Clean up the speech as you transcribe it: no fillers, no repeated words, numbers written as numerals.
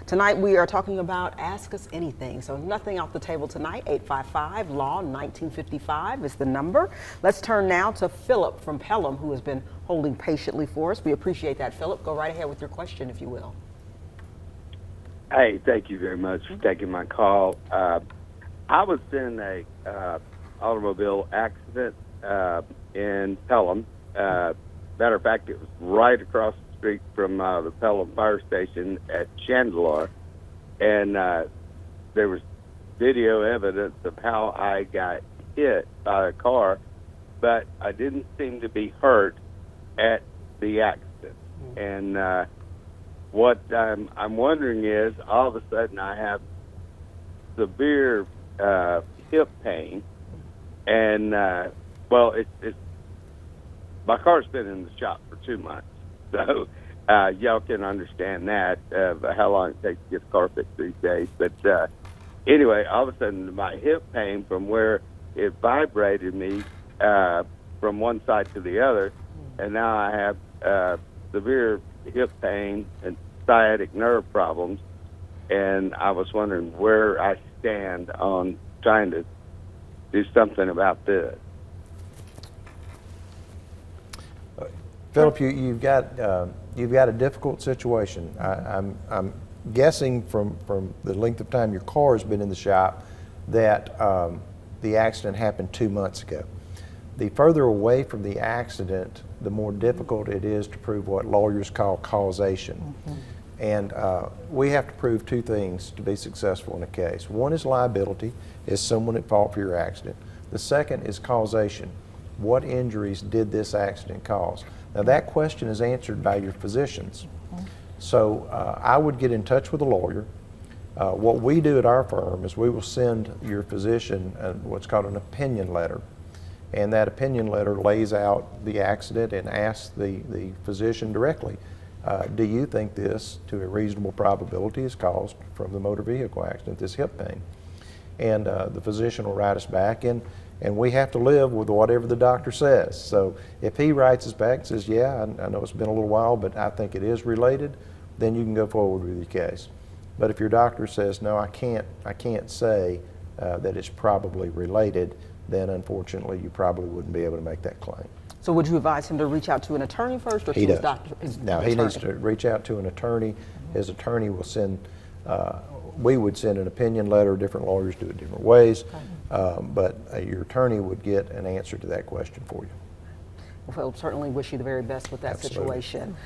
Tonight we are talking about Ask Us Anything. So nothing off the table tonight. 855-LAW-1955 is the number. Let's turn now to Philip from Pelham, who has been holding patiently for us. We appreciate that, Philip. Go right ahead with your question, if you will. Hey, thank you very much for taking my call. I was in a automobile accident in Pelham. Matter of fact, it was right across the street from the Pelham Fire Station at Chandeleur, and there was video evidence of how I got hit by a car, but I didn't seem to be hurt at the accident. And what I'm wondering is, all of a sudden I have severe hip pain, and well, it's my car's been in the shop for 2 months, so y'all can understand that, how long it takes to get a car fixed these days. But anyway, all of a sudden my hip pain from where it vibrated me from one side to the other, and now I have severe hip pain and sciatic nerve problems, and I was wondering where I stand on trying to do something about this. Philip, you've got a difficult situation. I'm guessing from the length of time your car has been in the shop that the accident happened 2 months ago. The further away from the accident, the more difficult it is to prove what lawyers call causation. And we have to prove two things to be successful in a case. One is liability, is someone at fault for your accident. The second is causation. What injuries did this accident cause? Now that question is answered by your physicians. So I would get in touch with a lawyer. What we do at our firm is we will send your physician what's called an opinion letter. And that opinion letter lays out the accident and asks the physician directly, do you think this, to a reasonable probability, is caused from the motor vehicle accident, this hip pain? And the physician will write us back, and we have to live with whatever the doctor says. So if he writes us back and says, yeah, I know it's been a little while, but I think it is related, then you can go forward with your case. But if your doctor says, no, I can't say that it's probably related, then unfortunately you probably wouldn't be able to make that claim. So would you advise him to reach out to an attorney first, or to his doctor? No, he needs to reach out to an attorney. His attorney will send, we would send an opinion letter. Different lawyers do it different ways, but your attorney would get an answer to that question for you. Well, certainly wish you the very best with that Absolutely. situation.